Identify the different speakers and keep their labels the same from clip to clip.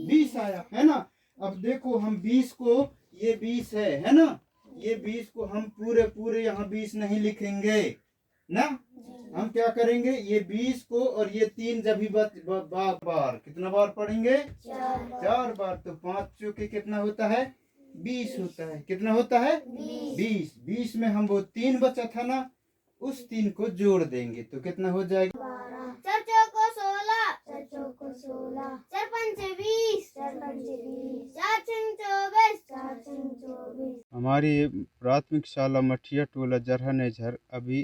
Speaker 1: 20 आया है ना। अब देखो हम 20 को, ये 20 है ना, ये 20 को हम पूरे पूरे यहाँ 20 नहीं लिखेंगे ना। हम क्या करेंगे, ये 20 को और ये 3 जब भी बार कितना बार पढ़ेंगे, 4 बार। तो 5 चौके कितना होता है, 20 होता है। कितना होता है, 20। 20 में हम वो 3 बचा था ना, उस 3 को जोड़ देंगे तो कितना हो जाएगा,
Speaker 2: 4 चौको 16, 4 चौको 16, 4 पंचे 20, 4 पंचे 20, 4 छंग 24, 4 छंग 24।
Speaker 1: हमारी प्राथमिक शाला मठिया टोला जरहा नेझर अभी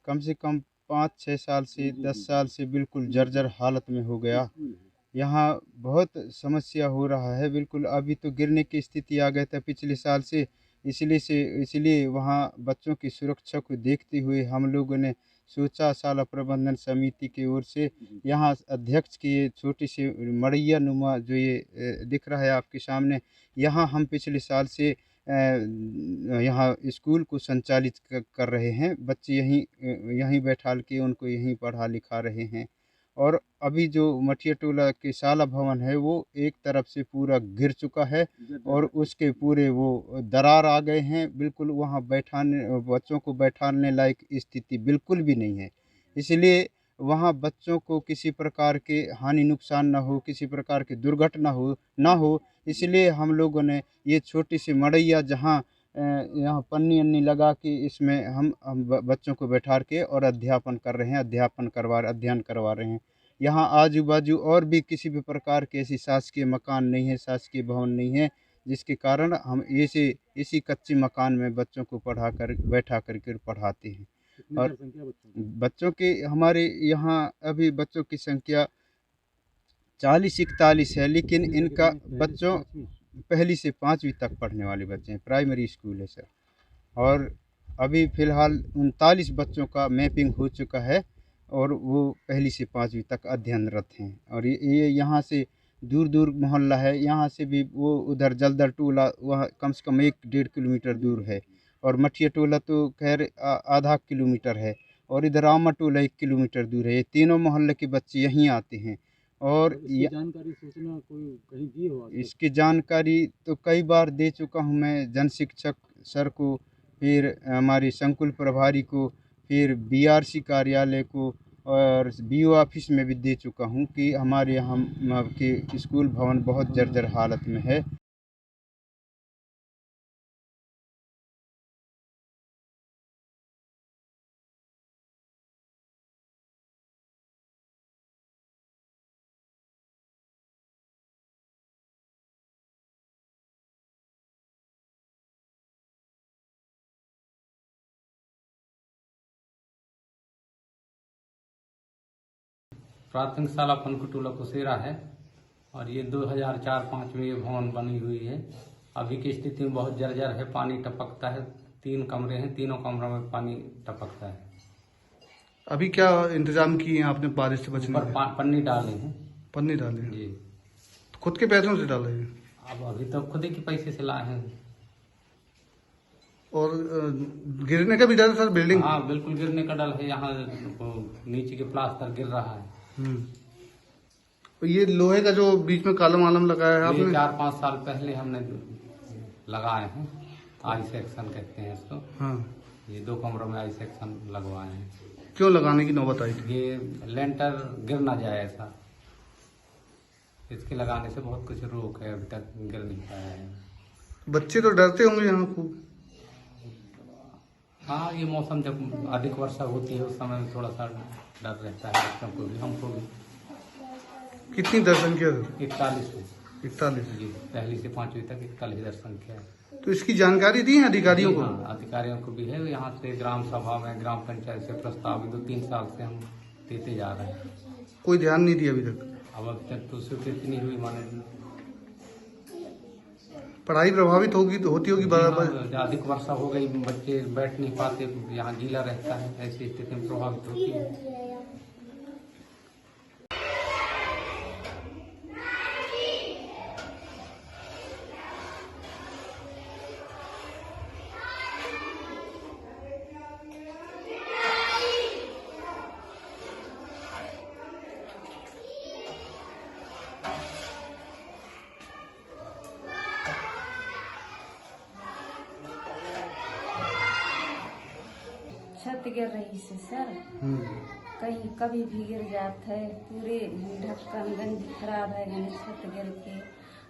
Speaker 1: कम से कम 5-6 साल से 10 साल से बिल्कुल जर्जर हालत में हो गया। यहाँ बहुत समस्या हो रहा है बिल्कुल। अभी तो गिरने की स्थिति आ गया था पिछले साल से, इसलिए वहाँ बच्चों की सुरक्षा को देखते हुए हम लोगों ने सोचा, शाला प्रबंधन समिति की ओर से यहाँ अध्यक्ष की ये छोटी सी मड़ैया नुमा जो ये दिख रहा है आपके सामने, यहाँ हम पिछले साल से यहाँ स्कूल को संचालित कर रहे हैं। बच्चे यहीं बैठाल के उनको यहीं पढ़ा लिखा रहे हैं। और अभी जो मठिया टोला के शाला भवन है वो एक तरफ से पूरा गिर चुका है और उसके पूरे वो दरार आ गए हैं बिल्कुल। वहाँ बच्चों को बैठाने लायक स्थिति बिल्कुल भी नहीं है। इसलिए वहाँ बच्चों को किसी प्रकार के हानि नुकसान ना हो, किसी प्रकार की दुर्घटना ना हो, इसलिए हम लोगों ने ये छोटी सी मड़ैया जहाँ यहाँ पन्नी अन्नी लगा के इसमें हम बच्चों को बैठा के और अध्यापन अध्ययन करवा रहे हैं। यहाँ आजू बाजू और भी किसी भी प्रकार के ऐसी शासकीय मकान नहीं है, शासकीय भवन नहीं है, जिसके कारण हम इसी कच्चे मकान में बच्चों को बैठा करके पढ़ाते हैं। और बच्चों की हमारे यहाँ अभी बच्चों की संख्या 40-41 है, लेकिन इनका बच्चों पहली से 5वीं तक पढ़ने वाले बच्चे हैं, प्राइमरी स्कूल है सर। और अभी फ़िलहाल 39 बच्चों का मैपिंग हो चुका है और वो पहली से 5वीं तक अध्ययनरत हैं। और ये यहाँ से दूर दूर मोहल्ला है, यहाँ से भी वो उधर जलदर टोला वहाँ कम से कम 1-1.5 किलोमीटर दूर है, और मठिया टोला तो खैर आधा किलोमीटर है, और इधर आमा टोला 1 किलोमीटर दूर है। ये तीनों मोहल्ले के बच्चे यहीं आते हैं। और
Speaker 3: इसकी जानकारी सूचना कोई कहीं दी हो?
Speaker 1: इसकी जानकारी तो कई बार दे चुका हूँ मैं, जन शिक्षक सर को, फिर हमारी संकुल प्रभारी को, फिर बीआरसी कार्यालय को, और बीओ ऑफिस में भी दे चुका हूँ कि हमारे यहाँ के स्कूल भवन बहुत जर्जर हालत में है।
Speaker 4: प्राथमिक शाला पनकुटोला कुसेरा है और ये 2004-05 में ये भवन बनी हुई है। अभी की स्थिति में बहुत जर्जर है, पानी टपकता है। 3 कमरे हैं, तीनों कमरों में पानी टपकता है।
Speaker 3: अभी क्या इंतजाम किए हैं आपने बारिश से बचने
Speaker 4: ऊपर
Speaker 3: के?
Speaker 4: पन्नी डाले हैं।
Speaker 3: पन्नी डाले हैं?
Speaker 4: जी।
Speaker 3: खुद के पैसों से डाले हैं?
Speaker 4: अब अभी तो खुद ही के पैसे से लाए हैं।
Speaker 3: और गिरने का भी डर है सर बिल्डिंग?
Speaker 4: हाँ बिल्कुल गिरने का डर है। यहाँ नीचे के प्लास्टर गिर रहा है।
Speaker 3: ये लोहे का जो बीच में कॉलम वालम लगाया है आपने?
Speaker 4: 4-5 साल पहले हमने लगाए हैं। आई सेक्शन कहते हैं इसको।
Speaker 3: हाँ।
Speaker 4: ये 2 कमरों में आई सेक्शन लगवाए हैं।
Speaker 3: क्यों लगाने की नौबत आई थी?
Speaker 4: ये लेंटर गिर ना जाए ऐसा, इसके लगाने से बहुत कुछ रोक है, अभी तक गिर नहीं पाया है।
Speaker 3: बच्चे तो डरते होंगे यहाँ खूब?
Speaker 4: हाँ, ये मौसम जब अधिक वर्षा होती है उस समय में थोड़ा सा डर रहता है बच्चों को भी, हमको भी।
Speaker 3: कितनी दर संख्या है?
Speaker 4: 41 है।
Speaker 3: 41?
Speaker 4: जी, पहली से 5वीं तक 41 दर संख्या है।
Speaker 3: तो इसकी जानकारी दी है अधिकारियों को?
Speaker 4: हाँ, अधिकारियों को भी है। यहाँ से ग्राम सभा में, ग्राम पंचायत से प्रस्ताव 2-3 साल से हम देते जा रहे हैं।
Speaker 3: कोई ध्यान नहीं दिया अभी तक?
Speaker 4: अब तक तो स्वीकृति नहीं हुई। माने
Speaker 3: पढ़ाई प्रभावित होती होगी बराबर?
Speaker 4: अधिक वर्षा हो गई, बच्चे बैठ नहीं पाते, यहाँ गीला रहता है, ऐसी स्थिति में प्रभावित होती है।
Speaker 5: छत गिर रही से सर, कहीं कभी भी गिर जाता है, पूरे ढक्कन गंदी खराब है गए छत गिर के।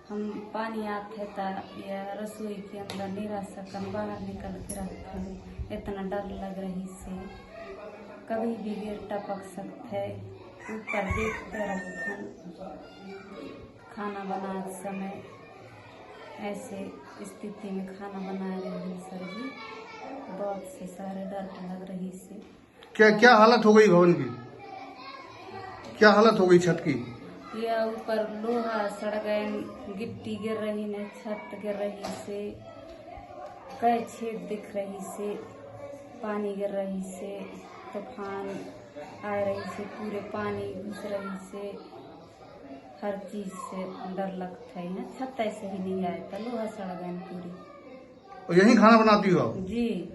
Speaker 5: हम पानी आते था या रसोई के अंदर मेरा सकन बाहर निकल के रखते हैं, इतना डर लग रही से, कभी भी गिर टपक सकते, ऊपर देखते रखते खाना बनाते समय, ऐसे स्थिति में खाना बना रही सर जी, बहुत से सारे डर लग रही से।
Speaker 3: क्या क्या हालत हो गई भवन की? क्या हालत हो गई छत की?
Speaker 5: या ऊपर लोहा सड़ गए, गिट्टी गिर रही ने, छत गिर रही से, कई छेद दिख रही से, पानी गिर रही से, तूफान आ रही से, पूरे पानी घुस रही से, हर चीज से डर लगता है ना। छत ऐसे ही नहीं आया था, लोहा सड़ गए पूरी।
Speaker 3: और यहीं खाना बनाती हो आप?
Speaker 5: जी।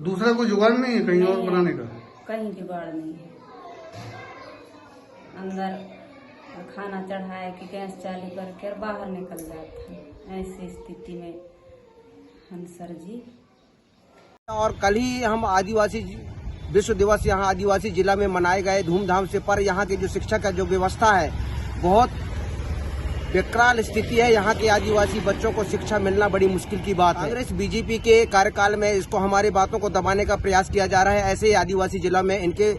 Speaker 3: दूसरा कोई जुगाड़ नहीं है कहीं और
Speaker 5: नहीं,
Speaker 3: बनाने का?
Speaker 5: कहीं जुगाड़ नहीं है। अंदर खाना चढ़ाए कि गैस चालू करके और बाहर निकल जाता है, ऐसी स्थिति में हम सर जी।
Speaker 6: और कल ही हम आदिवासी विश्व दिवस यहाँ आदिवासी जिला में मनाए गए धूमधाम से, पर यहाँ की जो शिक्षा का जो व्यवस्था है बहुत विकराल स्थिति है। यहाँ के आदिवासी बच्चों को शिक्षा मिलना बड़ी मुश्किल की बात है। कांग्रेस बीजेपी के कार्यकाल में इसको हमारी बातों को दबाने का प्रयास किया जा रहा है, ऐसे ही आदिवासी जिला में इनके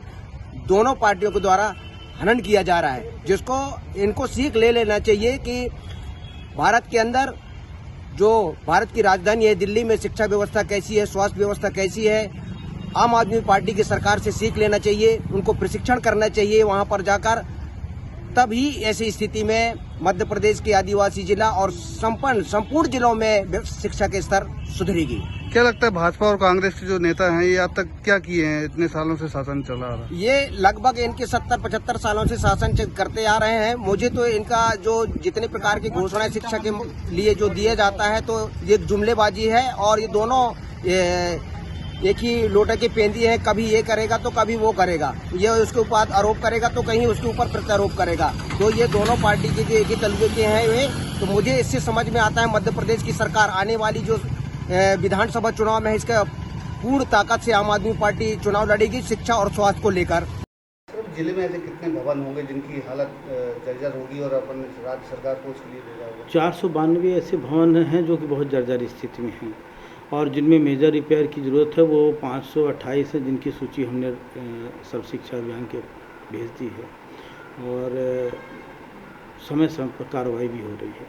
Speaker 6: दोनों पार्टियों के द्वारा हनन किया जा रहा है, जिसको इनको सीख ले लेना चाहिए कि भारत के अंदर जो भारत की राजधानी है दिल्ली में शिक्षा व्यवस्था कैसी है, स्वास्थ्य व्यवस्था कैसी है। आम आदमी पार्टी की सरकार से सीख लेना चाहिए, उनको प्रशिक्षण करना चाहिए वहां पर जाकर, तभी ऐसी स्थिति में मध्य प्रदेश के आदिवासी जिला और संपूर्ण जिलों में शिक्षा के स्तर सुधरेगी।
Speaker 3: क्या लगता है भाजपा और कांग्रेस के जो नेता हैं ये अब तक क्या किए हैं? इतने सालों से शासन चला रहा है।
Speaker 6: ये लगभग इनके 70-75 सालों से शासन करते आ रहे हैं। मुझे तो इनका जो जितने प्रकार की घोषणाएं शिक्षा के लिए जो दिया जाता है तो ये जुमलेबाजी है, और ये दोनों एक ही लोटे की पेंदी है, कभी ये करेगा तो कभी वो करेगा, ये उसके ऊपर आरोप करेगा तो कहीं उसके ऊपर प्रत्यारोप करेगा। तो ये दोनों पार्टी के जो एक ही तलबे के हैं वे, तो मुझे इससे समझ में आता है मध्य प्रदेश की सरकार आने वाली जो विधानसभा चुनाव में इसका पूर्ण ताकत से आम आदमी पार्टी चुनाव लड़ेगी शिक्षा और स्वास्थ्य को लेकर।
Speaker 3: जिले में ऐसे कितने भवन होंगे जिनकी हालत जर्जर होगी और अपन राज्य सरकार को उसके लिए देगा होगा?
Speaker 7: 492 ऐसे भवन हैं जो कि बहुत जर्जर स्थिति में हैं, और जिनमें मेजर रिपेयर की ज़रूरत है वो 528 है, जिनकी सूची हमने सर्व शिक्षा अभियान के भेज दी है, और समय समय पर कार्रवाई भी हो रही है।